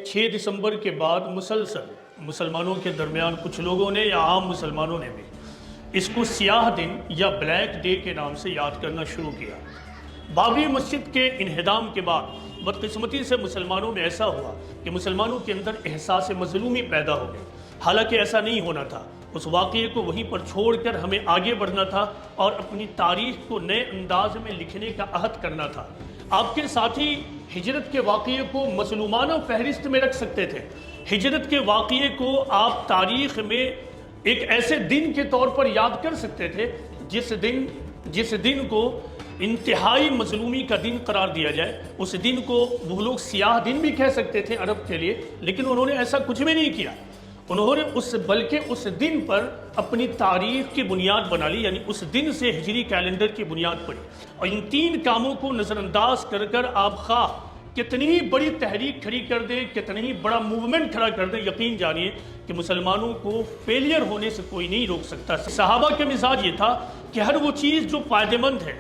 6 دسمبر کے بعد مسلسل مسلمانوں کے درمیان کچھ لوگوں نے یا عام مسلمانوں نے بھی اس کو سیاہ دن یا بلیک ڈے کے نام سے یاد کرنا شروع کیا۔ بابری مسجد کے انہدام کے بعد بدقسمتی سے مسلمانوں میں ایسا ہوا کہ مسلمانوں کے اندر احساس مظلومی پیدا ہو گئی، حالانکہ ایسا نہیں ہونا تھا۔ اس واقعے کو وہیں پر چھوڑ کر ہمیں آگے بڑھنا تھا اور اپنی تاریخ کو نئے انداز میں لکھنے کا عہد کرنا تھا۔ آپ کے ساتھی ہجرت کے واقعے کو مظلومانہ فہرست میں رکھ سکتے تھے۔ ہجرت کے واقعے کو آپ تاریخ میں ایک ایسے دن کے طور پر یاد کر سکتے تھے جس دن کو انتہائی مظلومی کا دن قرار دیا جائے۔ اس دن کو وہ لوگ سیاہ دن بھی کہہ سکتے تھے عرب کے لیے، لیکن انہوں نے ایسا کچھ بھی نہیں کیا۔ انہوں نے بلکہ اس دن پر اپنی تاریخ کی بنیاد بنا لی، یعنی اس دن سے ہجری کیلنڈر کی بنیاد پڑی۔ اور ان تین کاموں کو نظر انداز کر کر آپ خواہ کتنی ہی بڑی تحریک کھڑی کر دیں، کتنی ہی بڑا موومنٹ کھڑا کر دیں، یقین جانیے کہ مسلمانوں کو فیلئر ہونے سے کوئی نہیں روک سکتا۔ صحابہ کا مزاج یہ تھا کہ ہر وہ چیز جو فائدہ مند ہے،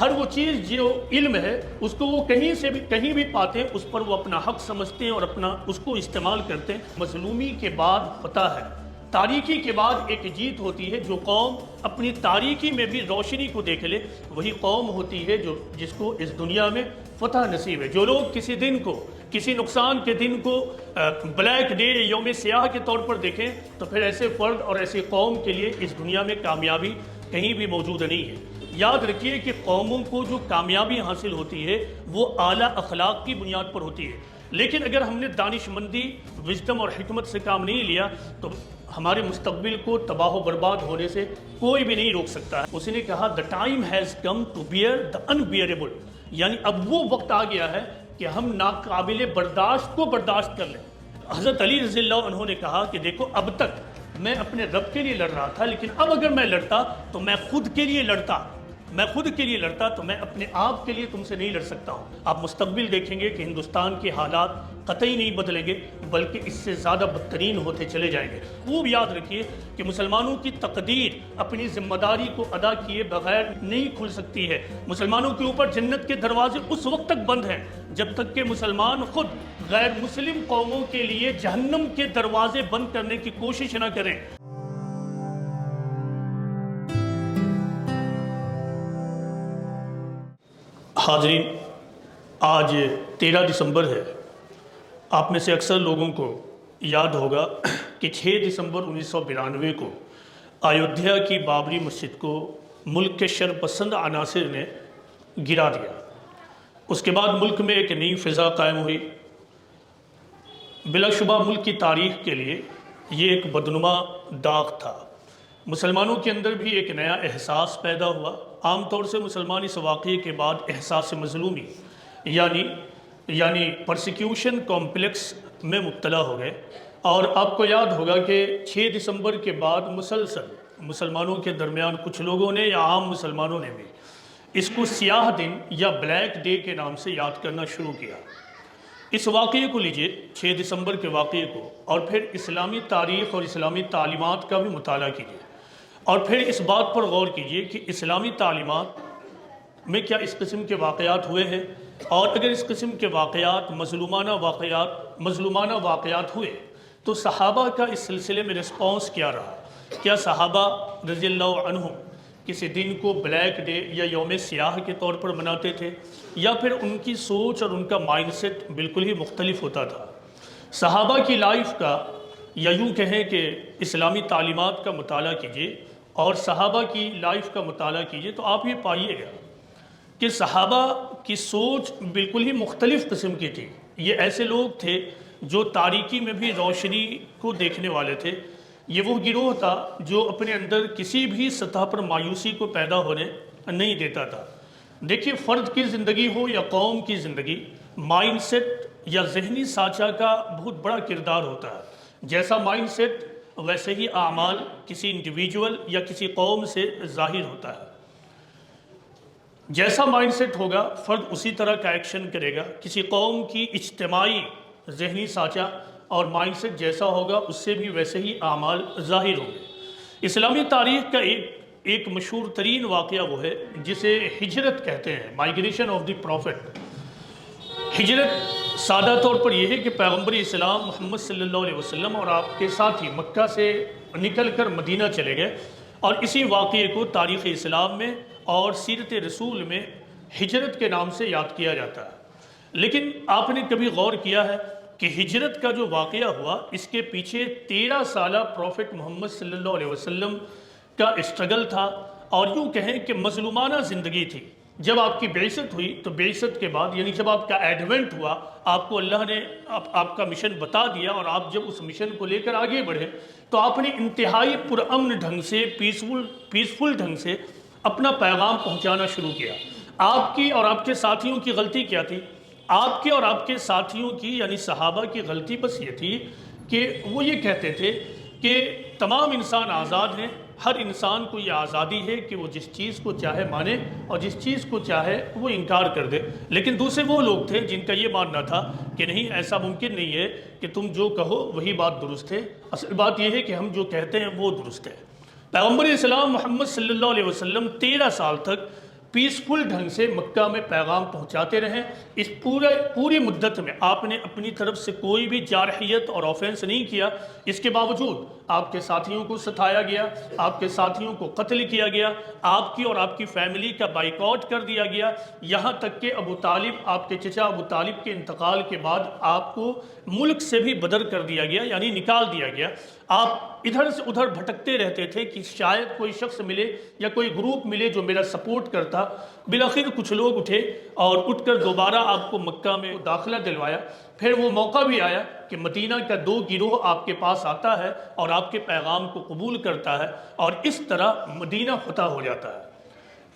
ہر وہ چیز جو علم ہے، اس کو وہ کہیں بھی پاتے ہیں، اس پر وہ اپنا حق سمجھتے ہیں اور اس کو استعمال کرتے ہیں۔ مظلومی کے بعد پتہ ہے، تاریکی کے بعد ایک جیت ہوتی ہے۔ جو قوم اپنی تاریکی میں بھی روشنی کو دیکھ لے، وہی قوم ہوتی ہے جس کو اس دنیا میں فتح نصیب ہے۔ جو لوگ کسی نقصان کے دن کو بلیک ڈے یوم سیاہ کے طور پر دیکھیں، تو پھر ایسے فرد اور ایسی قوم کے لیے اس دنیا میں کامیابی کہیں بھی موجود نہیں ہے۔ یاد رکھیے کہ قوموں کو جو کامیابی حاصل ہوتی ہے وہ اعلیٰ اخلاق کی بنیاد پر ہوتی ہے، لیکن اگر ہم نے دانش مندی، وژڈم اور حکمت سے کام نہیں لیا تو ہمارے مستقبل کو تباہ و برباد ہونے سے کوئی بھی نہیں روک سکتا ہے۔ اس نے کہا the time has come to bear the unbearable، یعنی اب وہ وقت آ گیا ہے کہ ہم ناقابل برداشت کو برداشت کر لیں۔ حضرت علی رضی اللہ عنہ نے کہا کہ دیکھو، اب تک میں اپنے رب کے لیے لڑ رہا تھا، لیکن اب اگر میں لڑتا تو میں خود کے لیے لڑتا تو میں اپنے آپ کے لیے تم سے نہیں لڑ سکتا ہوں۔ آپ مستقبل دیکھیں گے کہ ہندوستان کے حالات قطعی نہیں بدلیں گے، بلکہ اس سے زیادہ بدترین ہوتے چلے جائیں گے۔ خوب یاد رکھیے کہ مسلمانوں کی تقدیر اپنی ذمہ داری کو ادا کیے بغیر نہیں کھل سکتی ہے۔ مسلمانوں کے اوپر جنت کے دروازے اس وقت تک بند ہیں جب تک کہ مسلمان خود غیر مسلم قوموں کے لیے جہنم کے دروازے بند کرنے کی کوشش نہ کریں۔ حاضرین، آج 13 دسمبر ہے۔ آپ میں سے اکثر لوگوں کو یاد ہوگا کہ 6 دسمبر 1992 کو ایودھیا کی بابری مسجد کو ملک کے شر پسند عناصر نے گرا دیا۔ اس کے بعد ملک میں ایک نئی فضا قائم ہوئی۔ بلا شبہ ملک کی تاریخ کے لیے یہ ایک بدنما داغ تھا۔ مسلمانوں کے اندر بھی ایک نیا احساس پیدا ہوا۔ عام طور سے مسلمان اس واقعے کے بعد احساس مظلومی یعنی پرسیکیوشن کمپلیکس میں مبتلا ہو گئے۔ اور آپ کو یاد ہوگا کہ 6 دسمبر کے بعد مسلسل مسلمانوں کے درمیان کچھ لوگوں نے یا عام مسلمانوں نے بھی اس کو سیاہ دن یا بلیک ڈے کے نام سے یاد کرنا شروع کیا۔ اس واقعے کو لیجئے، 6 دسمبر کے واقعے کو، اور پھر اسلامی تاریخ اور اسلامی تعلیمات کا بھی مطالعہ کیجئے، اور پھر اس بات پر غور کیجئے کہ اسلامی تعلیمات میں کیا اس قسم کے واقعات ہوئے ہیں، اور اگر اس قسم کے واقعات مظلومانہ واقعات ہوئے تو صحابہ کا اس سلسلے میں رسپانس کیا رہا۔ کیا صحابہ رضی اللہ عنہم کسی دن کو بلیک ڈے یا یوم سیاہ کے طور پر مناتے تھے، یا پھر ان کی سوچ اور ان کا مائنڈ سیٹ بالکل ہی مختلف ہوتا تھا؟ صحابہ کی لائف کا، یا یوں کہیں کہ اسلامی تعلیمات کا مطالعہ کیجئے اور صحابہ کی لائف کا مطالعہ کیجئے تو آپ یہ پائیے گا کہ صحابہ کی سوچ بالکل ہی مختلف قسم کی تھی۔ یہ ایسے لوگ تھے جو تاریکی میں بھی روشنی کو دیکھنے والے تھے۔ یہ وہ گروہ تھا جو اپنے اندر کسی بھی سطح پر مایوسی کو پیدا ہونے نہیں دیتا تھا۔ دیکھیے، فرد کی زندگی ہو یا قوم کی زندگی، مائنڈ سیٹ یا ذہنی سانچہ کا بہت بڑا کردار ہوتا ہے۔ جیسا مائنڈ سیٹ ویسے ہی اعمال کسی انڈیویجول یا کسی قوم سے ظاہر ہوتا ہے۔ جیسا مائنڈ سیٹ ہوگا، فرد اسی طرح کا ایکشن کرے گا۔ کسی قوم کی اجتماعی ذہنی سانچہ اور مائنڈ سیٹ جیسا ہوگا، اس سے بھی ویسے ہی اعمال ظاہر ہوں گے۔ اسلامی تاریخ کا ایک مشہور ترین واقعہ وہ ہے جسے ہجرت کہتے ہیں، مائیگریشن آف دی پروفٹ۔ ہجرت سادہ طور پر یہ ہے کہ پیغمبر اسلام محمد صلی اللہ علیہ وسلم اور آپ کے ساتھی مکہ سے نکل کر مدینہ چلے گئے، اور اسی واقعے کو تاریخ اسلام میں اور سیرت رسول میں ہجرت کے نام سے یاد کیا جاتا ہے۔ لیکن آپ نے کبھی غور کیا ہے کہ ہجرت کا جو واقعہ ہوا، اس کے پیچھے 13 سالہ پروفٹ محمد صلی اللہ علیہ وسلم کا اسٹرگل تھا، اور یوں کہیں کہ مظلومانہ زندگی تھی۔ جب آپ کی بعثت ہوئی تو بعثت کے بعد، یعنی جب آپ کا ایڈونٹ ہوا، آپ کو اللہ نے آپ کا مشن بتا دیا، اور آپ جب اس مشن کو لے کر آگے بڑھے تو آپ نے انتہائی پرامن ڈھنگ سے پیسفل ڈھنگ سے اپنا پیغام پہنچانا شروع کیا۔ آپ کی اور آپ کے ساتھیوں کی غلطی کیا تھی؟ آپ کے اور آپ کے ساتھیوں کی یعنی صحابہ کی غلطی بس یہ تھی کہ وہ یہ کہتے تھے کہ تمام انسان آزاد ہیں، ہر انسان کو یہ آزادی ہے کہ وہ جس چیز کو چاہے مانے اور جس چیز کو چاہے وہ انکار کر دے۔ لیکن دوسرے وہ لوگ تھے جن کا یہ ماننا تھا کہ نہیں، ایسا ممکن نہیں ہے کہ تم جو کہو وہی بات درست ہے، اصل بات یہ ہے کہ ہم جو کہتے ہیں وہ درست ہے۔ پیغمبر اسلام محمد صلی اللہ علیہ وسلم 13 سال تک پیسفل ڈھنگ سے مکہ میں پیغام پہنچاتے رہے۔ اس پوری مدت میں آپ نے اپنی طرف سے کوئی بھی جارحیت اور آفینس نہیں کیا۔ اس کے باوجود آپ کے ساتھیوں کو ستایا گیا، آپ کے ساتھیوں کو قتل کیا گیا، آپ کی اور آپ کی فیملی کا بائیکاٹ کر دیا گیا، یہاں تک کہ ابو طالب، آپ کے چچا ابو طالب کے انتقال کے بعد آپ کو ملک سے بھی بدر کر دیا گیا، یعنی نکال دیا گیا۔ آپ ادھر سے ادھر بھٹکتے رہتے تھے کہ شاید کوئی شخص ملے یا کوئی گروپ ملے جو میرا سپورٹ کرتا۔ بالآخر کچھ لوگ اٹھے اور اٹھ کر دوبارہ آپ کو مکہ میں داخلہ دلوایا۔ پھر وہ موقع بھی آیا کہ مدینہ کا 2 گروہ آپ کے پاس آتا ہے اور آپ کے پیغام کو قبول کرتا ہے، اور اس طرح مدینہ فتح ہو جاتا ہے۔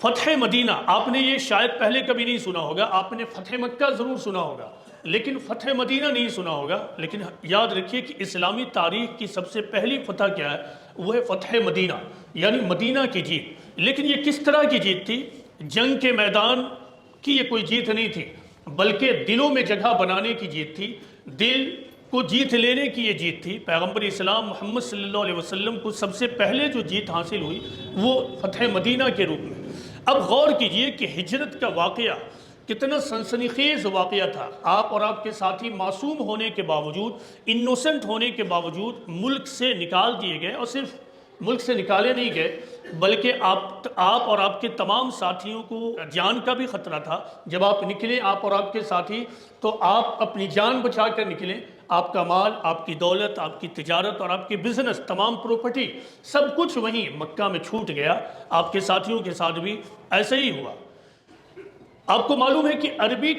فتح مدینہ، آپ نے یہ شاید پہلے کبھی نہیں سنا ہوگا، آپ نے فتح مکہ ضرور سنا ہوگا لیکن فتح مدینہ نہیں سنا ہوگا۔ لیکن یاد رکھیے کہ اسلامی تاریخ کی سب سے پہلی فتح کیا ہے؟ وہ ہے فتح مدینہ، یعنی مدینہ کی جیت۔ لیکن یہ کس طرح کی جیت تھی؟ جنگ کے میدان کی یہ کوئی جیت نہیں تھی، بلکہ دلوں میں جگہ بنانے کی جیت تھی، دل کو جیت لینے کی یہ جیت تھی۔ پیغمبر اسلام محمد صلی اللہ علیہ وسلم کو سب سے پہلے جو جیت حاصل ہوئی وہ فتح مدینہ کے روپ میں۔ اب غور کیجئے کہ ہجرت کا واقعہ کتنا سنسنی خیز واقعہ تھا۔ آپ اور آپ کے ساتھی معصوم ہونے کے باوجود، انوسنٹ ہونے کے باوجود ملک سے نکال دیے گئے، اور صرف ملک سے نکالے نہیں گئے بلکہ آپ اور آپ کے تمام ساتھیوں کو جان کا بھی خطرہ تھا۔ جب آپ نکلے، آپ اور آپ کے ساتھی، تو آپ اپنی جان بچا کر نکلیں۔ آپ کا مال، آپ کی دولت، آپ کی تجارت اور آپ کی بزنس، تمام پراپرٹی، سب کچھ وہیں مکہ میں چھوٹ گیا۔ آپ کے ساتھیوں کے ساتھ بھی ایسا ہی ہوا۔ آپ کو معلوم ہے کہ عربی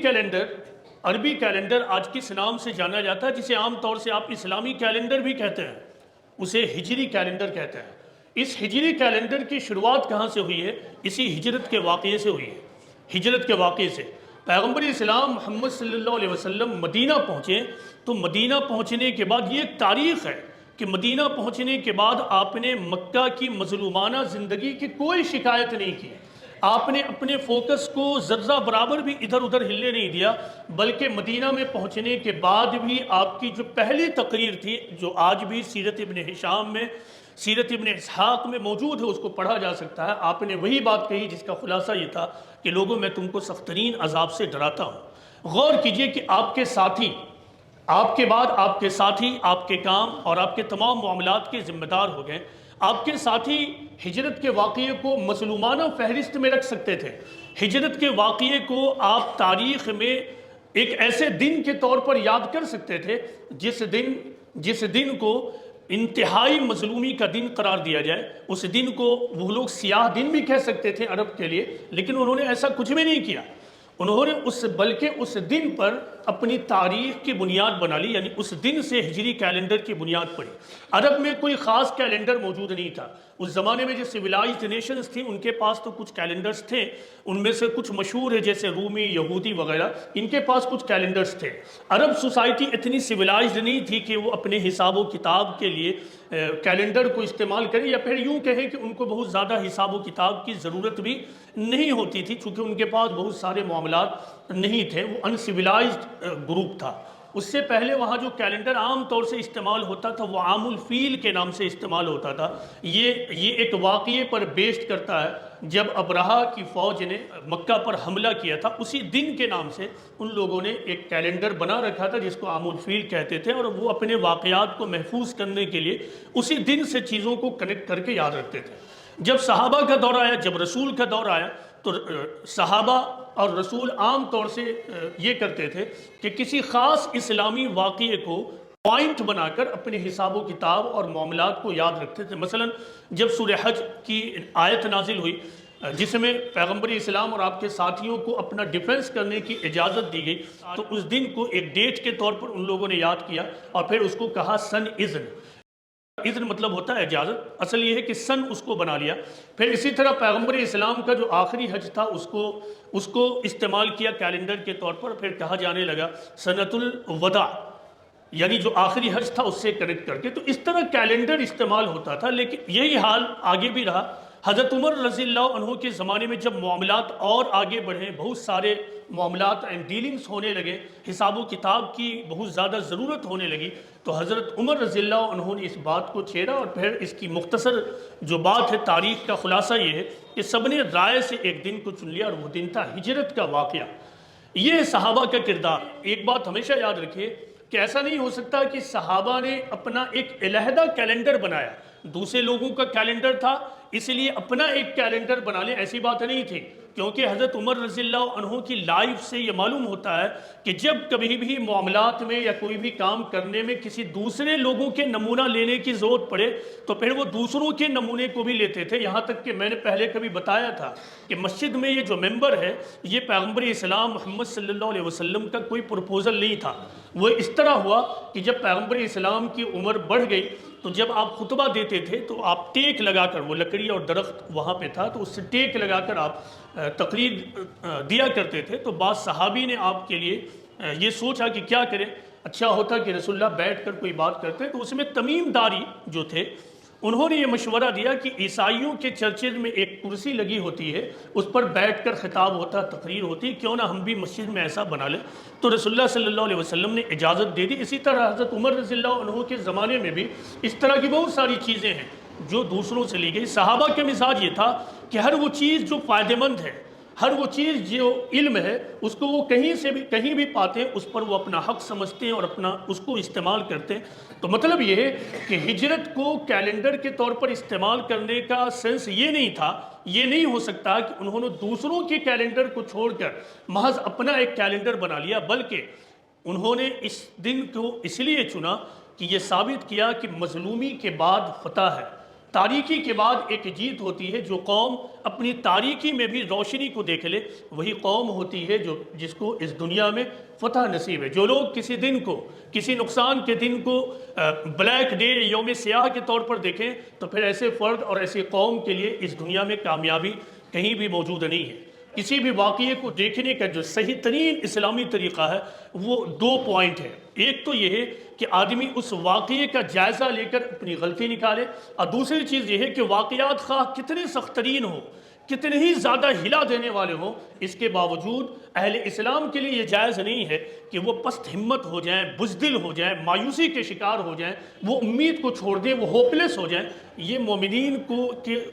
کیلنڈر آج کس نام سے جانا جاتا ہے، جسے عام طور سے آپ اسلامی کیلنڈر بھی کہتے ہیں، اسے ہجری کیلنڈر کہتے ہیں۔ اس ہجری کیلنڈر کی شروعات کہاں سے ہوئی ہے؟ اسی ہجرت کے واقعے سے ہوئی ہے۔ ہجرت کے واقعے سے پیغمبر اسلام محمد صلی اللہ علیہ وسلم مدینہ پہنچے، تو مدینہ پہنچنے کے بعد یہ ایک تاریخ ہے کہ مدینہ پہنچنے کے بعد آپ نے مکہ کی مظلومانہ زندگی کی کوئی شکایت نہیں کی۔ آپ نے اپنے فوکس کو ذرہ برابر بھی ادھر ادھر ہلنے نہیں دیا، بلکہ مدینہ میں پہنچنے کے بعد بھی آپ کی جو پہلی تقریر تھی، جو آج بھی سیرت ابن ہشام میں، سیرت ابن اسحاق میں موجود ہے، اس کو پڑھا جا سکتا ہے۔ آپ نے وہی بات کہی جس کا خلاصہ یہ تھا کہ لوگوں، میں تم کو سخت ترین عذاب سے ڈراتا ہوں۔ غور کیجئے کہ آپ کے ساتھی، آپ کے بعد آپ کے ساتھی آپ کے کام اور آپ کے تمام معاملات کے ذمہ دار ہو گئے۔ آپ کے ساتھی ہجرت کے واقعے کو مظلومانہ فہرست میں رکھ سکتے تھے۔ ہجرت کے واقعے کو آپ تاریخ میں ایک ایسے دن کے طور پر یاد کر سکتے تھے جس دن کو انتہائی مظلومی کا دن قرار دیا جائے۔ اس دن کو وہ لوگ سیاہ دن بھی کہہ سکتے تھے عرب کے لیے، لیکن انہوں نے ایسا کچھ بھی نہیں کیا۔ انہوں نے بلکہ اس دن پر اپنی تاریخ کی بنیاد بنا لی، یعنی اس دن سے ہجری کیلنڈر کی بنیاد پڑی۔ عرب میں کوئی خاص کیلنڈر موجود نہیں تھا۔ اس زمانے میں جو سویلائزڈ نیشنز تھیں ان کے پاس تو کچھ کیلنڈرز تھے، ان میں سے کچھ مشہور ہے جیسے رومی، یہودی وغیرہ، ان کے پاس کچھ کیلنڈرز تھے۔ عرب سوسائٹی اتنی سویلائزڈ نہیں تھی کہ وہ اپنے حساب و کتاب کے لیے کیلنڈر کو استعمال کریں، یا پھر یوں کہیں کہ ان کو بہت زیادہ حساب و کتاب کی ضرورت بھی نہیں ہوتی تھی، چونکہ ان کے پاس بہت سارے معاملات نہیں تھے۔ وہ ان سویلائزڈ گروپ تھا۔ اس سے پہلے وہاں جو کیلنڈر عام طور سے استعمال ہوتا تھا وہ عام الفیل کے نام سے استعمال ہوتا تھا۔ یہ ایک واقعے پر بیسڈ کرتا ہے، جب ابرہہ کی فوج نے مکہ پر حملہ کیا تھا، اسی دن کے نام سے ان لوگوں نے ایک کیلنڈر بنا رکھا تھا جس کو عام الفیل کہتے تھے، اور وہ اپنے واقعات کو محفوظ کرنے کے لیے اسی دن سے چیزوں کو کنیکٹ کر کے یاد رکھتے تھے۔ جب صحابہ کا دور آیا، جب رسول کا دور آیا، تو صحابہ اور رسول عام طور سے یہ کرتے تھے کہ کسی خاص اسلامی واقعے کو پوائنٹ بنا کر اپنے حساب و کتاب اور معاملات کو یاد رکھتے تھے۔ مثلا جب سورہ حج کی آیت نازل ہوئی جس میں پیغمبر اسلام اور آپ کے ساتھیوں کو اپنا ڈیفنس کرنے کی اجازت دی گئی، تو اس دن کو ایک ڈیٹ کے طور پر ان لوگوں نے یاد کیا اور پھر اس کو کہا سن اذن۔ اذن مطلب ہوتا ہے اجازت، اصل یہ ہے کہ سن اس کو بنا لیا۔ پھر اسی طرح پیغمبر اسلام کا جو آخری حج تھا اس کو استعمال کیا کیلنڈر کے طور پر، پھر کہا جانے لگا سنت الوداع، یعنی جو آخری حج تھا اس سے کنیکٹ کر کے۔ تو اس طرح کیلنڈر استعمال ہوتا تھا، لیکن یہی حال آگے بھی رہا۔ حضرت عمر رضی اللہ عنہ کے زمانے میں جب معاملات اور آگے بڑھے، بہت سارے معاملات اینڈ ڈیلنگز ہونے لگے، حساب و کتاب کی بہت زیادہ ضرورت ہونے لگی، تو حضرت عمر رضی اللہ عنہ نے اس بات کو چھیڑا، اور پھر اس کی مختصر جو بات ہے، تاریخ کا خلاصہ یہ ہے کہ سب نے رائے سے ایک دن کو چن لیا، اور وہ دن تھا ہجرت کا واقعہ۔ یہ صحابہ کا کردار۔ ایک بات ہمیشہ یاد رکھیے کہ ایسا نہیں ہو سکتا کہ صحابہ نے اپنا ایک علیحدہ کیلنڈر بنایا، دوسرے لوگوں کا کیلنڈر تھا اس لیے اپنا ایک کیلنڈر بنا لیں، ایسی بات نہیں تھی، کیونکہ حضرت عمر رضی اللہ عنہ کی لائف سے یہ معلوم ہوتا ہے کہ جب کبھی بھی معاملات میں یا کوئی بھی کام کرنے میں کسی دوسرے لوگوں کے نمونہ لینے کی ضرورت پڑے تو پھر وہ دوسروں کے نمونے کو بھی لیتے تھے۔ یہاں تک کہ میں نے پہلے کبھی بتایا تھا کہ مسجد میں یہ جو ممبر ہے یہ پیغمبر اسلام محمد صلی اللہ علیہ وسلم کا کوئی پروپوزل نہیں تھا، وہ اس طرح ہوا کہ جب پیغمبر اسلام کی عمر بڑھ گئی تو جب آپ خطبہ دیتے تھے تو آپ ٹیک لگا کر، وہ لکڑی اور درخت وہاں پہ تھا تو اس سے ٹیک لگا کر آپ تقریر دیا کرتے تھے۔ تو بعض صحابی نے آپ کے لیے یہ سوچا کہ کیا کریں، اچھا ہوتا کہ رسول اللہ بیٹھ کر کوئی بات کرتے، تو اس میں تمیم داری جو تھے انہوں نے یہ مشورہ دیا کہ عیسائیوں کے چرچز میں ایک کرسی لگی ہوتی ہے، اس پر بیٹھ کر خطاب ہوتا، تقریر ہوتی، کیوں نہ ہم بھی مسجد میں ایسا بنا لیں۔ تو رسول اللہ صلی اللہ علیہ وسلم نے اجازت دے دی۔ اسی طرح حضرت عمر رضی اللہ عنہ کے زمانے میں بھی اس طرح کی بہت ساری چیزیں ہیں جو دوسروں سے لی گئی۔ صحابہ کے مزاج یہ تھا کہ ہر وہ چیز جو فائدہ مند ہے، ہر وہ چیز جو علم ہے، اس کو وہ کہیں بھی پاتے ہیں، اس پر وہ اپنا حق سمجھتے ہیں اور اس کو استعمال کرتے ہیں۔ تو مطلب یہ ہے کہ ہجرت کو کیلنڈر کے طور پر استعمال کرنے کا سینس یہ نہیں تھا، یہ نہیں ہو سکتا کہ انہوں نے دوسروں کے کیلنڈر کو چھوڑ کر محض اپنا ایک کیلنڈر بنا لیا، بلکہ انہوں نے اس دن کو اس لیے چنا کہ یہ ثابت کیا کہ مظلومی کے بعد فتح ہے، تاریکی کے بعد ایک جیت ہوتی ہے۔ جو قوم اپنی تاریکی میں بھی روشنی کو دیکھ لے وہی قوم ہوتی ہے جس کو اس دنیا میں فتح نصیب ہے۔ جو لوگ کسی دن کو، کسی نقصان کے دن کو بلیک ڈے، یوم سیاہ کے طور پر دیکھیں تو پھر ایسے فرد اور ایسے قوم کے لیے اس دنیا میں کامیابی کہیں بھی موجود نہیں ہے۔ کسی بھی واقعے کو دیکھنے کا جو صحیح ترین اسلامی طریقہ ہے وہ دو پوائنٹ ہے۔ ایک تو یہ ہے کہ آدمی اس واقعے کا جائزہ لے کر اپنی غلطی نکالے، اور دوسری چیز یہ ہے کہ واقعات خواہ کتنے سخت ترین ہوں، کتنے ہی زیادہ ہلا دینے والے ہوں، اس کے باوجود اہل اسلام کے لیے یہ جائز نہیں ہے کہ وہ پست ہمت ہو جائیں، بزدل ہو جائیں، مایوسی کے شکار ہو جائیں، وہ امید کو چھوڑ دیں، وہ ہوپلیس ہو جائیں۔ یہ مومنین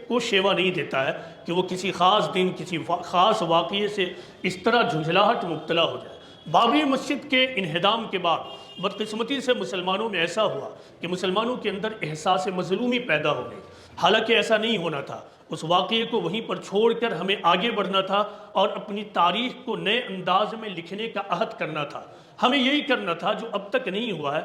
کو شیوا نہیں دیتا ہے کہ وہ کسی خاص دن، کسی خاص واقعے سے اس طرح جھنجھلاہٹ مبتلا ہو جائے۔ بابری مسجد کے انہدام کے بعد بدقسمتی سے مسلمانوں میں ایسا ہوا کہ مسلمانوں کے اندر احساس مظلومی پیدا ہو گئی، حالانکہ ایسا نہیں ہونا تھا۔ اس واقعے کو وہیں پر چھوڑ کر ہمیں آگے بڑھنا تھا اور اپنی تاریخ کو نئے انداز میں لکھنے کا عہد کرنا تھا۔ ہمیں یہی کرنا تھا جو اب تک نہیں ہوا ہے۔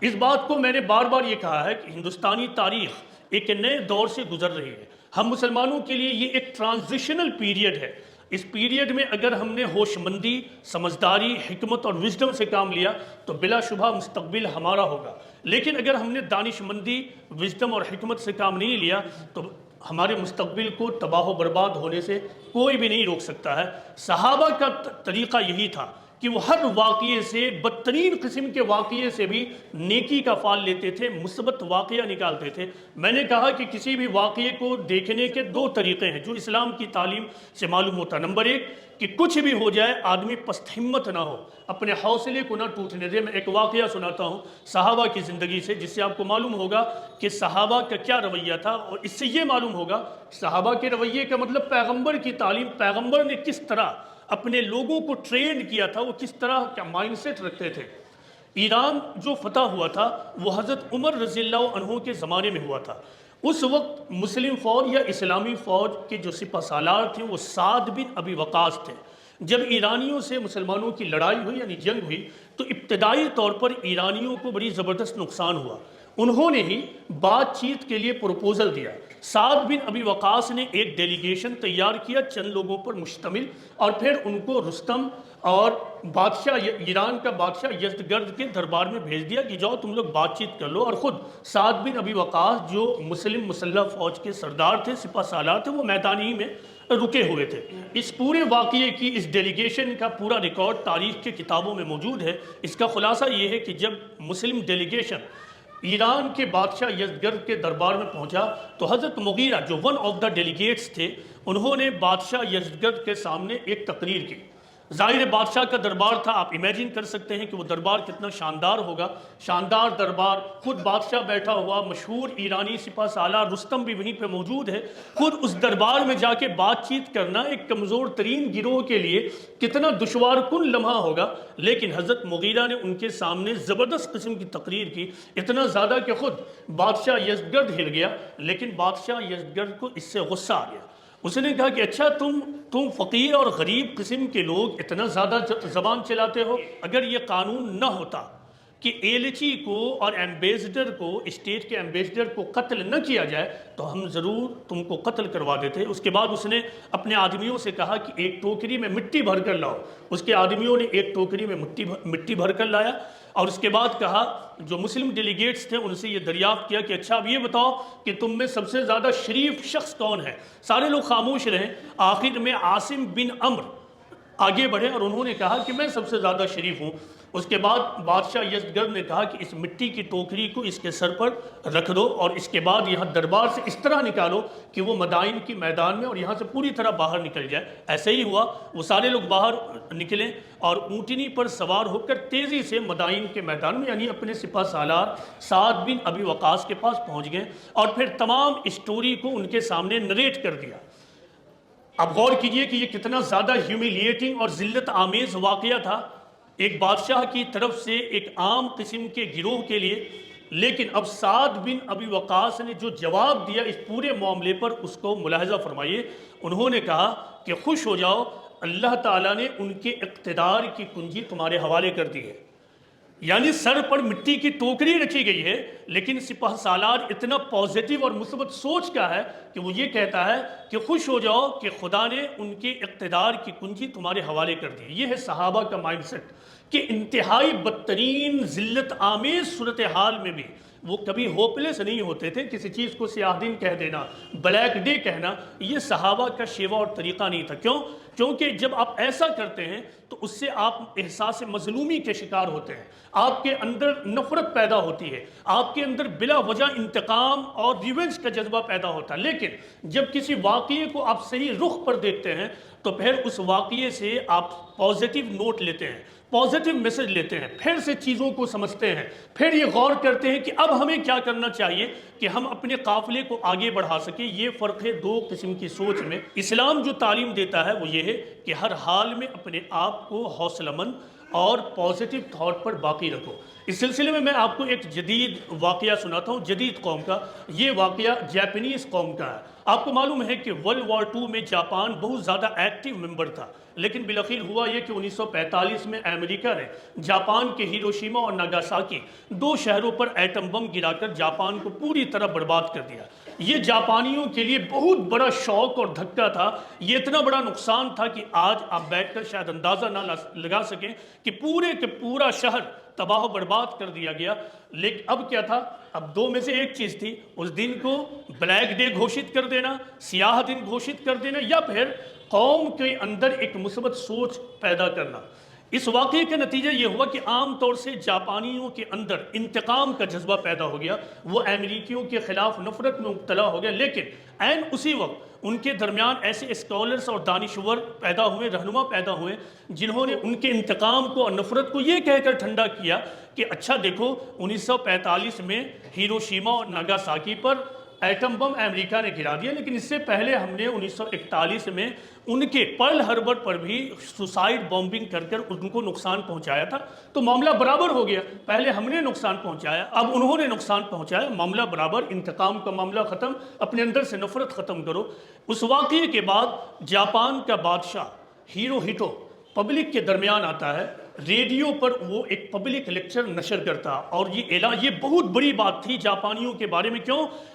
اس بات کو میں نے بار بار یہ کہا ہے کہ ہندوستانی تاریخ ایک نئے دور سے گزر رہی ہے۔ ہم مسلمانوں کے لیے یہ ایک ٹرانزیشنل پیریڈ ہے۔ اس پیریڈ میں اگر ہم نے ہوش مندی، سمجھداری، حکمت اور وزڈم سے کام لیا تو بلا شبہ مستقبل ہمارا ہوگا، لیکن اگر ہم نے دانش مندی، وزڈم اور حکمت سے کام نہیں لیا تو ہمارے مستقبل کو تباہ و برباد ہونے سے کوئی بھی نہیں روک سکتا ہے۔ صحابہ کا طریقہ یہی تھا کہ وہ ہر واقعے سے، بدترین قسم کے واقعے سے بھی نیکی کا فال لیتے تھے، مثبت واقعہ نکالتے تھے۔ میں نے کہا کہ کسی بھی واقعے کو دیکھنے کے دو طریقے ہیں جو اسلام کی تعلیم سے معلوم ہوتا ہے۔ نمبر ایک کہ کچھ بھی ہو جائے آدمی پست ہمت نہ ہو، اپنے حوصلے کو نہ ٹوٹنے دے۔ میں ایک واقعہ سناتا ہوں صحابہ کی زندگی سے، جس سے آپ کو معلوم ہوگا کہ صحابہ کا کیا رویہ تھا، اور اس سے یہ معلوم ہوگا صحابہ کے رویے کا مطلب پیغمبر کی تعلیم، پیغمبر نے کس طرح اپنے لوگوں کو ٹرین کیا تھا، وہ کس طرح کا مائنڈ سیٹ رکھتے تھے۔ ایران جو فتح ہوا تھا وہ حضرت عمر رضی اللہ عنہ کے زمانے میں ہوا تھا۔ اس وقت مسلم فوج یا اسلامی فوج کے جو سپہ سالار تھے وہ سعد بن ابی وقاص تھے۔ جب ایرانیوں سے مسلمانوں کی لڑائی ہوئی یعنی جنگ ہوئی تو ابتدائی طور پر ایرانیوں کو بڑی زبردست نقصان ہوا۔ انہوں نے ہی بات چیت کے لیے پروپوزل دیا۔ سعد بن ابی وقاص نے ایک ڈیلیگیشن تیار کیا چند لوگوں پر مشتمل، اور پھر ان کو رستم اور بادشاہ ایران کا بادشاہ یزدگرد کے دربار میں بھیج دیا کہ جاؤ تم لوگ بات چیت کر لو۔ اور خود سعد بن ابی وقاص جو مسلم مسلح فوج کے سردار تھے، سپہ سالار تھے، وہ میدان ہی میں رکے ہوئے تھے۔ اس پورے واقعے کی، اس ڈیلیگیشن کا پورا ریکارڈ تاریخ کے کتابوں میں موجود ہے۔ اس کا خلاصہ یہ ہے کہ جب مسلم ڈیلیگیشن ایران کے بادشاہ یزدگرد کے دربار میں پہنچا تو حضرت مغیرہ جو ون آف دا ڈیلیگیٹس تھے، انہوں نے بادشاہ یزدگرد کے سامنے ایک تقریر کی۔ ظاہر بادشاہ کا دربار تھا، آپ امیجن کر سکتے ہیں کہ وہ دربار کتنا شاندار ہوگا، شاندار دربار، خود بادشاہ بیٹھا ہوا، مشہور ایرانی سپہ سالار رستم بھی وہیں پہ موجود ہے۔ خود اس دربار میں جا کے بات چیت کرنا ایک کمزور ترین گروہ کے لیے کتنا دشوار کن لمحہ ہوگا، لیکن حضرت مغیرہ نے ان کے سامنے زبردست قسم کی تقریر کی، اتنا زیادہ کہ خود بادشاہ یزدگرد ہل گیا۔ لیکن بادشاہ یزدگرد کو اس سے غصہ آ گیا۔ اس نے کہا کہ اچھا تم فقیر اور غریب قسم کے لوگ اتنا زیادہ زبان چلاتے ہو، اگر یہ قانون نہ ہوتا کہ ایلچی کو اور ایمبیسڈر کو، اسٹیٹ کے ایمبیسڈر کو قتل نہ کیا جائے تو ہم ضرور تم کو قتل کروا دیتے۔ اس کے بعد اس نے اپنے آدمیوں سے کہا کہ ایک ٹوکری میں مٹی بھر کر لاؤ۔ اس کے آدمیوں نے ایک ٹوکری میں مٹی بھر کر لایا، اور اس کے بعد کہا، جو مسلم ڈیلیگیٹس تھے ان سے یہ دریافت کیا کہ اچھا اب یہ بتاؤ کہ تم میں سب سے زیادہ شریف شخص کون ہے؟ سارے لوگ خاموش رہے۔ آخر میں عاصم بن عمر آگے بڑھے اور انہوں نے کہا کہ میں سب سے زیادہ شریف ہوں۔ اس کے بعد بادشاہ یزدگرد نے کہا کہ اس مٹی کی ٹوکری کو اس کے سر پر رکھ دو، اور اس کے بعد یہاں دربار سے اس طرح نکالو کہ وہ مدائن کی میدان میں اور یہاں سے پوری طرح باہر نکل جائے۔ ایسے ہی ہوا، وہ سارے لوگ باہر نکلے اور اونٹنی پر سوار ہو کر تیزی سے مدائن کے میدان میں یعنی اپنے سپہ سالار سعد بن ابی وقاص کے پاس پہنچ گئے، اور پھر تمام اسٹوری کو ان کے سامنے نریٹ کر دیا۔ اب غور کیجئے کہ یہ کتنا زیادہ ہیومیلیٹنگ اور ذلت آمیز واقعہ تھا ایک بادشاہ کی طرف سے ایک عام قسم کے گروہ کے لیے۔ لیکن اب سعد بن ابی وقاص نے جو جواب دیا اس پورے معاملے پر، اس کو ملاحظہ فرمائیے۔ انہوں نے کہا کہ خوش ہو جاؤ، اللہ تعالیٰ نے ان کے اقتدار کی کنجی تمہارے حوالے کر دی ہے۔ یعنی سر پر مٹی کی ٹوکری رکھی گئی ہے، لیکن سپہ سالار اتنا پازیٹیو اور مثبت سوچ کا ہے کہ وہ یہ کہتا ہے کہ خوش ہو جاؤ کہ خدا نے ان کے اقتدار کی کنجی تمہارے حوالے کر دی۔ یہ ہے صحابہ کا مائنڈ سیٹ کہ انتہائی بدترین ذلت آمیز صورتحال میں بھی وہ کبھی ہوپلیس نہیں ہوتے تھے۔ کسی چیز کو سیاہ دن کہہ دینا، بلیک ڈے کہنا، یہ صحابہ کا شیوا اور طریقہ نہیں تھا۔ کیوں؟ کیونکہ جب آپ ایسا کرتے ہیں تو اس سے آپ احساس مظلومی کے شکار ہوتے ہیں، آپ کے اندر نفرت پیدا ہوتی ہے، آپ کے اندر بلا وجہ انتقام اور ریونج کا جذبہ پیدا ہوتا ہے۔ لیکن جب کسی واقعے کو آپ صحیح رخ پر دیکھتے ہیں تو پھر اس واقعے سے آپ پازیٹیو نوٹ لیتے ہیں، پازیٹیو میسج لیتے ہیں، پھر سے چیزوں کو سمجھتے ہیں، پھر یہ غور کرتے ہیں کہ اب ہمیں کیا کرنا چاہیے کہ ہم اپنے قافلے کو آگے بڑھا سکیں۔ یہ فرق ہے دو قسم کی سوچ میں۔ اسلام جو تعلیم دیتا ہے وہ یہ ہے کہ ہر حال میں اپنے آپ کو حوصلہ مند اور پازیٹیو تھاٹ پر باقی رکھو۔ اس سلسلے میں آپ کو ایک جدید واقعہ سناتا ہوں، جدید قوم کا۔ یہ واقعہ جاپانیز قوم کا ہے۔ آپ کو معلوم ہے کہ ورلڈ وار 2 میں جاپان بہت زیادہ ایکٹیو ممبر تھا، لیکن بالآخر ہوا یہ کہ 1945 میں امریکہ نے جاپان کے ہیروشیما اور ناگاساکی دو شہروں پر ایٹم بم گرا کر جاپان کو پوری طرح برباد کر دیا۔ یہ جاپانیوں کے لیے بہت بڑا شوق اور دھکا تھا، یہ اتنا بڑا نقصان تھا کہ آج آپ بیٹھ کر شاید اندازہ نہ لگا سکیں کہ پورا شہر تباہ و برباد کر دیا گیا۔ لیکن اب کیا تھا؟ اب دو میں سے ایک چیز تھی، اس دن کو بلیک ڈے گھوشت کر دینا، سیاہ دن گھوشت کر دینا، یا پھر قوم کے اندر ایک مثبت سوچ پیدا کرنا۔ اس واقعے کا نتیجہ یہ ہوا کہ عام طور سے جاپانیوں کے اندر انتقام کا جذبہ پیدا ہو گیا، وہ امریکیوں کے خلاف نفرت میں مبتلا ہو گیا، لیکن عین اسی وقت ان کے درمیان ایسے اسکالرز اور دانشور پیدا ہوئے، رہنما پیدا ہوئے، جنہوں نے ان کے انتقام کو اور نفرت کو یہ کہہ کر ٹھنڈا کیا کہ اچھا دیکھو 1945 میں ہیروشیما اور ناگاساکی پر ایٹم بم امریکہ نے گرا دیا، لیکن اس سے پہلے ہم نے 1941 میں ان کے پرل ہاربر پر بھی سوسائڈ بومبنگ کر کر ان کو نقصان پہنچایا تھا، تو معاملہ برابر ہو گیا، پہلے ہم نے نقصان پہنچایا، اب انہوں نے نقصان پہنچایا، معاملہ برابر، انتقام کا معاملہ ختم، اپنے اندر سے نفرت ختم کرو۔ اس واقعے کے بعد جاپان کا بادشاہ ہیروہیٹو پبلک کے درمیان آتا ہے، ریڈیو پر وہ ایک پبلک لیکچر نشر کرتا، اور یہ بہت بڑی بات تھی جاپانیوں کے بارے میں۔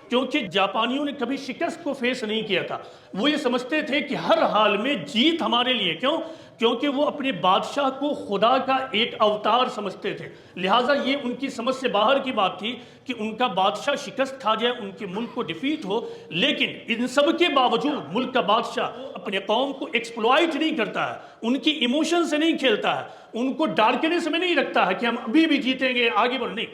کیونکہ جاپانیوں نے کبھی شکست کو فیس نہیں کیا تھا، وہ یہ سمجھتے تھے کہ ہر حال میں جیت ہمارے لیے، کیونکہ وہ اپنے بادشاہ کو خدا کا ایک اوتار سمجھتے تھے، لہٰذا یہ ان کی سمجھ سے باہر کی بات تھی کہ ان کا بادشاہ شکست کھا جائے، ان کے ملک کو ڈیفیٹ ہو، لیکن ان سب کے باوجود ملک کا بادشاہ اپنے قوم کو ایکسپلوائٹ نہیں کرتا ہے، ان کی ایموشن سے نہیں کھیلتا ہے، ان کو ڈارکنیس میں نہیں رکھتا ہے کہ ہم ابھی بھی جیتیں گے، آگے بڑھ نہیں،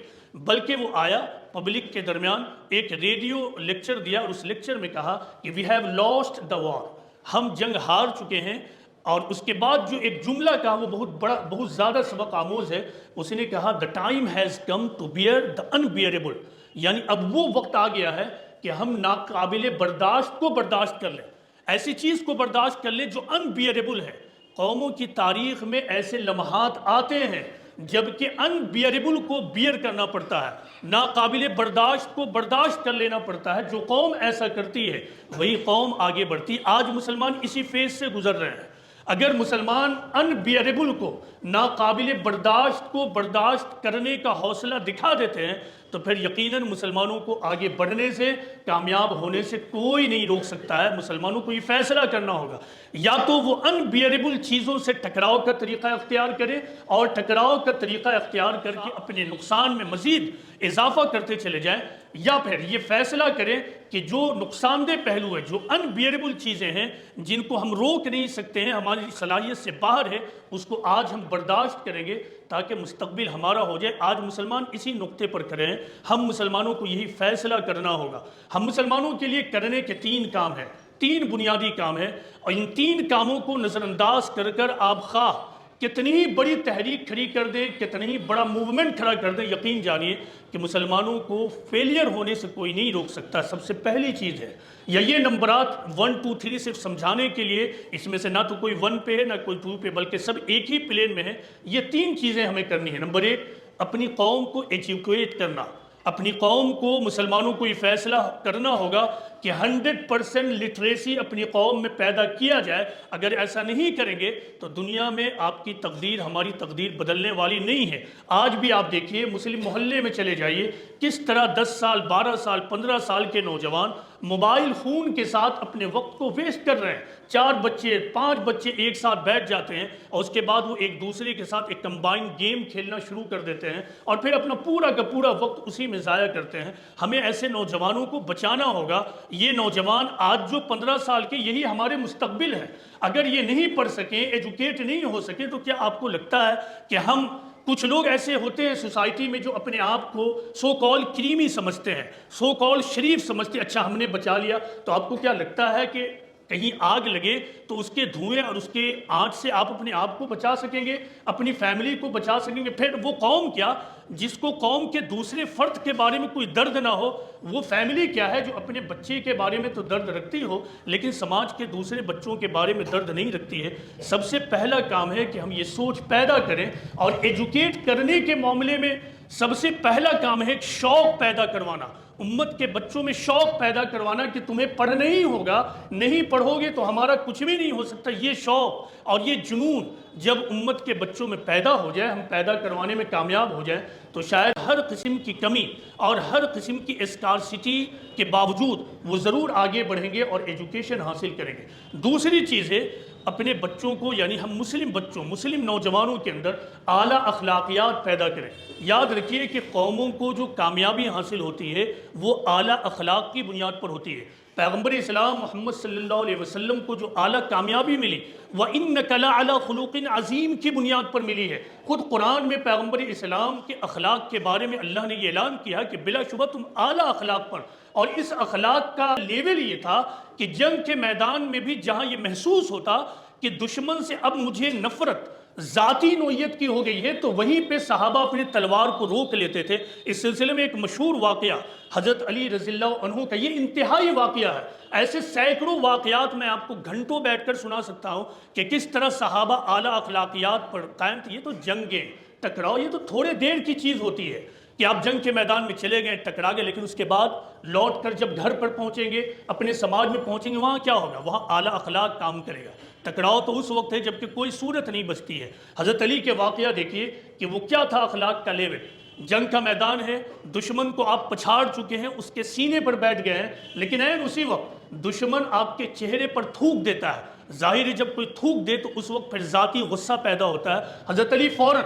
بلکہ وہ آیا پبلک کے درمیان ایک ریڈیو لیکچر دیا، اور اس لیکچر میں کہا کہ وی ہیو لاسٹ دا وار، ہم جنگ ہار چکے ہیں۔ اور اس کے بعد جو ایک جملہ کہا وہ بہت زیادہ سبق آموز ہے، اس نے کہا the time has come to bear the unbearable، یعنی اب وہ وقت آ گیا ہے کہ ہم ناقابل برداشت کو برداشت کر لیں، ایسی چیز کو برداشت کر لیں جو unbearable ہے۔ قوموں کی تاریخ میں ایسے لمحات آتے ہیں جبکہ انبیئریبل کو بیئر کرنا پڑتا ہے، ناقابل برداشت کو برداشت کر لینا پڑتا ہے، جو قوم ایسا کرتی ہے وہی قوم آگے بڑھتی۔ آج مسلمان اسی فیز سے گزر رہے ہیں، اگر مسلمان انبیئریبل کو، ناقابل برداشت کو برداشت کرنے کا حوصلہ دکھا دیتے ہیں تو پھر یقیناً مسلمانوں کو آگے بڑھنے سے، کامیاب ہونے سے کوئی نہیں روک سکتا ہے۔ مسلمانوں کو یہ فیصلہ کرنا ہوگا، یا تو وہ انبیئریبل چیزوں سے ٹکراؤ کا طریقہ اختیار کرے، اور ٹکراؤ کا طریقہ اختیار کر کے اپنے نقصان میں مزید اضافہ کرتے چلے جائیں، یا پھر یہ فیصلہ کریں کہ جو نقصان دہ پہلو ہے، جو انبیئریبل چیزیں ہیں جن کو ہم روک نہیں سکتے ہیں، ہماری صلاحیت سے باہر ہے، اس کو آج ہم برداشت کریں گے تاکہ مستقبل ہمارا ہو جائے۔ آج مسلمان اسی نقطے پر کھڑے ہیں، ہم مسلمانوں کو یہی فیصلہ کرنا ہوگا۔ ہم مسلمانوں کے لیے کرنے کے 3 کام ہیں، 3 بنیادی کام ہیں، اور ان 3 کاموں کو نظر انداز کر کر آپ خواہ کتنی ہی بڑی تحریک کھڑی کر دیں، کتنی ہی بڑا موومنٹ کھڑا کر دیں، یقین جانیے کہ مسلمانوں کو فیلئر ہونے سے کوئی نہیں روک سکتا۔ سب سے پہلی چیز ہے، یا یہ نمبرات 1 2 3 صرف سمجھانے کے لیے، اس میں سے نہ تو کوئی 1 پہ ہے نہ کوئی 2 پہ، بلکہ سب ایک ہی پلین میں ہے۔ یہ 3 چیزیں ہمیں کرنی ہیں۔ نمبر 1، اپنی قوم کو ایجوکیٹ کرنا، اپنی قوم کو، مسلمانوں کو یہ فیصلہ کرنا ہوگا کہ 100% لٹریسی اپنی قوم میں پیدا کیا جائے۔ اگر ایسا نہیں کریں گے تو دنیا میں آپ کی تقدیر، ہماری تقدیر بدلنے والی نہیں ہے۔ آج بھی آپ دیکھیے، مسلم محلے میں چلے جائیے، کس طرح 10 سال 12 سال 15 سال کے نوجوان موبائل فون کے ساتھ اپنے وقت کو ویسٹ کر رہے ہیں۔ 4 بچے 5 بچے ایک ساتھ بیٹھ جاتے ہیں، اور اس کے بعد وہ ایک دوسرے کے ساتھ ایک کمبائن گیم کھیلنا شروع کر دیتے ہیں، اور پھر اپنا پورا کا پورا وقت اسی میں ضائع کرتے ہیں۔ ہمیں ایسے نوجوانوں کو بچانا ہوگا۔ یہ نوجوان آج جو 15 سال کے، یہی ہمارے مستقبل ہیں۔ اگر یہ نہیں پڑھ سکیں، ایجوکیٹ نہیں ہو سکیں، تو کیا آپ کو لگتا ہے کہ ہم، کچھ لوگ ایسے ہوتے ہیں سوسائٹی میں جو اپنے آپ کو سو کال کریمی سمجھتے ہیں، سو کال شریف سمجھتے ہیں، اچھا ہم نے بچا لیا، تو آپ کو کیا لگتا ہے کہ کہیں آگ لگے تو اس کے دھوئیں اور اس کے آنچ سے آپ اپنے آپ کو بچا سکیں گے، اپنی فیملی کو بچا سکیں گے؟ پھر وہ قوم کیا جس کو قوم کے دوسرے فرد کے بارے میں کوئی درد نہ ہو؟ وہ فیملی کیا ہے جو اپنے بچے کے بارے میں تو درد رکھتی ہو لیکن سماج کے دوسرے بچوں کے بارے میں درد نہیں رکھتی ہے؟ سب سے پہلا کام ہے کہ ہم یہ سوچ پیدا کریں، اور ایجوکیٹ کرنے کے معاملے میں سب سے پہلا کام ہے شوق پیدا کروانا، امت کے بچوں میں شوق پیدا کروانا کہ تمہیں پڑھنا ہی ہوگا، نہیں پڑھو گے تو ہمارا کچھ بھی نہیں ہو سکتا۔ یہ شوق اور یہ جنون جب امت کے بچوں میں پیدا ہو جائے، ہم پیدا کروانے میں کامیاب ہو جائیں، تو شاید ہر قسم کی کمی اور ہر قسم کی اسکارسٹی کے باوجود وہ ضرور آگے بڑھیں گے اور ایجوکیشن حاصل کریں گے۔ دوسری چیز ہے، اپنے بچوں کو، یعنی ہم مسلم بچوں، مسلم نوجوانوں کے اندر اعلیٰ اخلاقیات پیدا کریں۔ یاد رکھیے کہ قوموں کو جو کامیابی حاصل ہوتی ہے وہ اعلیٰ اخلاق کی بنیاد پر ہوتی ہے۔ پیغمبر اسلام محمد صلی اللہ علیہ وسلم کو جو اعلیٰ کامیابی ملی وَإِنَّكَ لَعَلَىٰ خُلُقٍ عظیم کی بنیاد پر ملی ہے۔ خود قرآن میں پیغمبر اسلام کے اخلاق کے بارے میں اللہ نے یہ اعلان کیا کہ بلا شبہ تم اعلیٰ اخلاق پر، اور اس اخلاق کا لیول یہ تھا کہ جنگ کے میدان میں بھی جہاں یہ محسوس ہوتا کہ دشمن سے اب مجھے نفرت ذاتی نوعیت کی ہو گئی ہے، تو وہیں پہ صحابہ اپنے تلوار کو روک لیتے تھے۔ اس سلسلے میں ایک مشہور واقعہ حضرت علی رضی اللہ عنہ کا یہ انتہائی واقعہ ہے۔ ایسے سینکڑوں واقعات میں آپ کو گھنٹوں بیٹھ کر سنا سکتا ہوں کہ کس طرح صحابہ اعلیٰ اخلاقیات پر قائم تھے۔ یہ تو جنگیں ٹکراؤ یہ تو تھوڑے دیر کی چیز ہوتی ہے کہ آپ جنگ کے میدان میں چلے گئے، ٹکرا گئے، لیکن اس کے بعد لوٹ کر جب گھر پر پہنچیں گے، اپنے سماج میں پہنچیں گے، وہاں کیا ہوگا؟ وہاں اعلیٰ اخلاق کام کرے گا۔ ٹکراؤ تو اس وقت ہے جب کہ کوئی صورت نہیں بچتی ہے۔ حضرت علی کے واقعہ دیکھیے کہ وہ کیا تھا اخلاق کا لیول۔ جنگ کا میدان ہے، دشمن کو آپ پچھاڑ چکے ہیں، اس کے سینے پر بیٹھ گئے ہیں، لیکن این اسی وقت دشمن آپ کے چہرے پر تھوک دیتا ہے۔ ظاہر ہے جب کوئی تھوک دے تو اس وقت پھر ذاتی غصہ پیدا ہوتا ہے۔ حضرت علی فوراً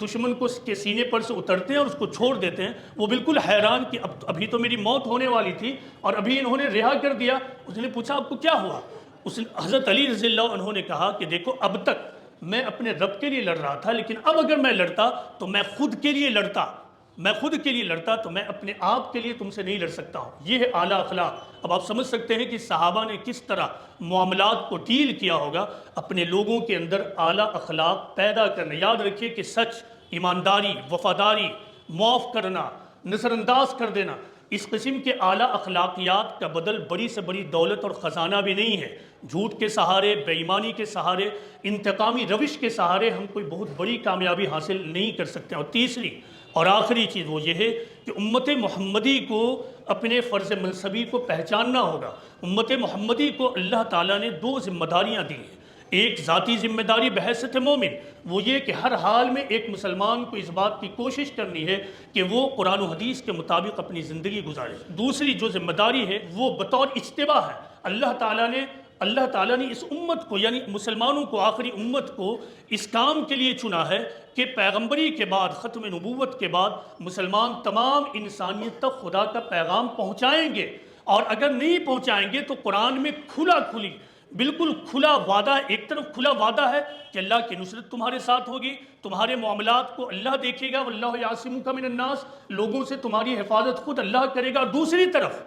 دشمن کو اس کے سینے پر سے اترتے ہیں اور اس کو چھوڑ دیتے ہیں۔ وہ بالکل حیران کہ ابھی تو میری موت ہونے والی تھی اور ابھی انہوں نے رہا کر دیا۔ اس نے پوچھا آپ کو کیا ہوا؟ حضرت علی رضی اللہ عنہ نے کہا کہ دیکھو اب تک میں اپنے رب کے لیے لڑ رہا تھا، لیکن اب اگر میں لڑتا تو میں خود کے لیے لڑتا، تو میں اپنے آپ کے لیے تم سے نہیں لڑ سکتا ہوں۔ یہ ہے اعلیٰ اخلاق۔ اب آپ سمجھ سکتے ہیں کہ صحابہ نے کس طرح معاملات کو ڈیل کیا ہوگا اپنے لوگوں کے اندر اعلیٰ اخلاق پیدا کرنے۔ یاد رکھیے کہ سچ، ایمانداری، وفاداری، معاف کرنا، نظر انداز کر دینا، اس قسم کے اعلیٰ اخلاقیات کا بدل بڑی سے بڑی دولت اور خزانہ بھی نہیں ہے۔ جھوٹ کے سہارے، بے ایمانی کے سہارے، انتقامی روش کے سہارے ہم کوئی بہت بڑی کامیابی حاصل نہیں کر سکتے۔ اور تیسری اور آخری چیز وہ یہ ہے کہ امت محمدی کو اپنے فرض منصبی کو پہچاننا ہوگا۔ امت محمدی کو اللہ تعالیٰ نے دو ذمہ داریاں دی ہیں۔ ایک ذاتی ذمہ داری بحیثیت مومن، وہ یہ کہ ہر حال میں ایک مسلمان کو اس بات کی کوشش کرنی ہے کہ وہ قرآن و حدیث کے مطابق اپنی زندگی گزارے۔ دوسری جو ذمہ داری ہے وہ بطور اجتباء ہے۔ اللہ تعالیٰ نے اس امت کو یعنی مسلمانوں کو، آخری امت کو اس کام کے لیے چنا ہے کہ پیغمبری کے بعد، ختم نبوت کے بعد مسلمان تمام انسانیت تک خدا کا پیغام پہنچائیں گے، اور اگر نہیں پہنچائیں گے تو قرآن میں بالکل کھلا وعدہ، ایک طرف کھلا وعدہ ہے کہ اللہ کی نصرت تمہارے ساتھ ہوگی، تمہارے معاملات کو اللہ دیکھے گا، واللہ یعصمک من الناس، لوگوں سے تمہاری حفاظت خود اللہ کرے گا۔ دوسری طرف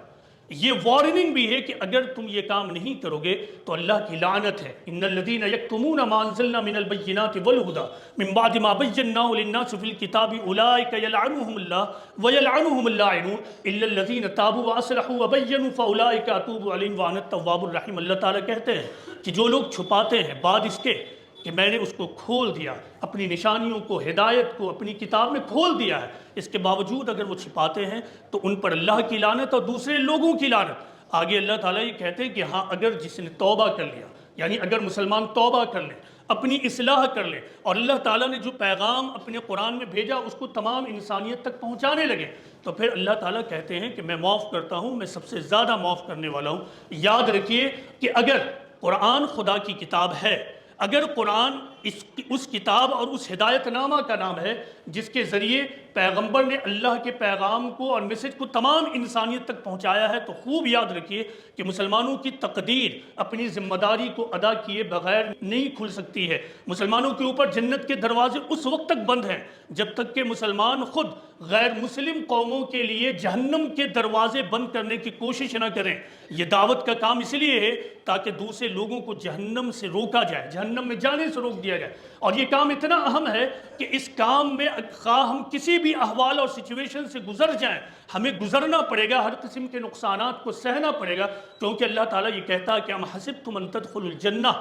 یہ وارننگ بھی ہے کہ اگر تم یہ کام نہیں کرو گے تو اللہ کی لعنت ہے۔ ان الذین یکتمون ما انزلنا من البینات والہدی من بعد ما بیناہ للناس فی الکتاب اولئک یلعنهم اللہ ویلعنهم اللاعنون الا الذین تابوا واصلحوا وبینوا فاولئک اتوب علیہم وانا التواب الرحیم۔ اللہ تعالیٰ کہتے ہیں کہ جو لوگ چھپاتے ہیں بعد اس کے کہ میں نے اس کو کھول دیا، اپنی نشانیوں کو، ہدایت کو اپنی کتاب میں کھول دیا ہے، اس کے باوجود اگر وہ چھپاتے ہیں تو ان پر اللہ کی لعنت اور دوسرے لوگوں کی لعنت۔ آگے اللہ تعالیٰ یہ کہتے ہیں کہ ہاں اگر جس نے توبہ کر لیا، یعنی اگر مسلمان توبہ کر لے، اپنی اصلاح کر لے، اور اللہ تعالیٰ نے جو پیغام اپنے قرآن میں بھیجا اس کو تمام انسانیت تک پہنچانے لگے، تو پھر اللہ تعالیٰ کہتے ہیں کہ میں معاف کرتا ہوں، میں سب سے زیادہ معاف کرنے والا ہوں۔ یاد رکھیے کہ اگر قرآن خدا کی کتاب ہے، اگر قرآن اس کتاب اور اس ہدایت نامہ کا نام ہے جس کے ذریعے پیغمبر نے اللہ کے پیغام کو اور میسج کو تمام انسانیت تک پہنچایا ہے، تو خوب یاد رکھیے کہ مسلمانوں کی تقدیر اپنی ذمہ داری کو ادا کیے بغیر نہیں کھل سکتی ہے۔ مسلمانوں کے اوپر جنت کے دروازے اس وقت تک بند ہیں جب تک کہ مسلمان خود غیر مسلم قوموں کے لیے جہنم کے دروازے بند کرنے کی کوشش نہ کریں۔ یہ دعوت کا کام اس لیے ہے تاکہ دوسرے لوگوں کو جہنم سے روکا جائے، جہنم میں جانے سے روک دیا جائے۔ اور یہ کام اتنا اہم ہے کہ اس کام میں خواہ ہم کسی بھی احوال اور سچویشن سے گزر جائیں، ہمیں گزرنا پڑے گا، ہر قسم کے نقصانات کو سہنا پڑے گا، کیونکہ اللہ تعالیٰ یہ کہتا ہے کہ ام حسبتم ان تدخلوا الجنہ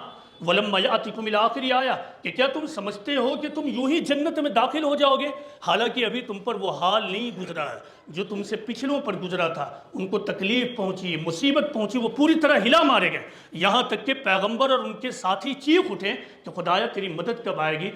ولما یاتکم الآخری آیا کہ کیا تم سمجھتے ہو کہ تم یوں ہی جنت میں داخل ہو جاؤ گے، حالانکہ ابھی تم پر وہ حال نہیں گزرا ہے جو تم سے پچھلوں پر گزرا تھا۔ ان کو تکلیف پہنچی، مصیبت پہنچی، وہ پوری طرح ہلا مارے گئے، یہاں تک کہ پیغمبر اور ان کے ساتھی چیخ اٹھیں کہ خدایا تیری مدد کب آئے گی،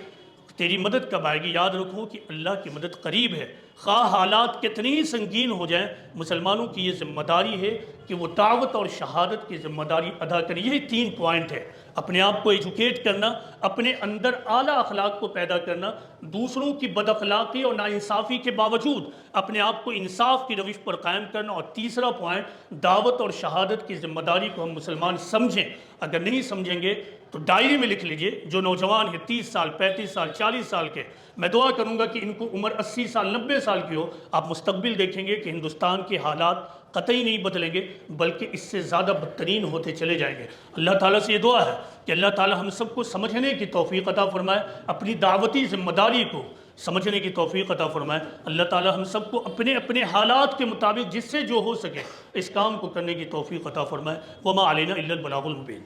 تیری مدد کب آئے گی۔ یاد رکھو کہ اللہ کی مدد قریب ہے۔ خواہ حالات کتنی ہی سنگین ہو جائیں، مسلمانوں کی یہ ذمہ داری ہے کہ وہ دعوت اور شہادت کی ذمہ داری ادا کریں۔ یہی 3 پوائنٹ ہے: اپنے آپ کو ایجوکیٹ کرنا، اپنے اندر اعلیٰ اخلاق کو پیدا کرنا، دوسروں کی بد اخلاقی اور ناانصافی کے باوجود اپنے آپ کو انصاف کی روش پر قائم کرنا، اور تیسرا پوائنٹ دعوت اور شہادت کی ذمہ داری کو ہم مسلمان سمجھیں۔ اگر نہیں سمجھیں گے تو ڈائری میں لکھ لیجئے، جو نوجوان ہیں 30 سال 35 سال 40 سال کے، میں دعا کروں گا کہ ان کو عمر 80 سال 90 سال کی ہو، آپ مستقبل دیکھیں گے کہ ہندوستان کے حالات قطعی نہیں بدلیں گے، بلکہ اس سے زیادہ بدترین ہوتے چلے جائیں گے۔ اللہ تعالیٰ سے یہ دعا ہے کہ اللہ تعالیٰ ہم سب کو سمجھنے کی توفیق عطا فرمائے، اپنی دعوتی ذمہ داری کو سمجھنے کی توفیق عطا فرمائے۔ اللہ تعالیٰ ہم سب کو اپنے اپنے حالات کے مطابق جس سے جو ہو سکے اس کام کو کرنے کی توفیق عطا فرمائے۔ وما علینا الا البلاغ المبین۔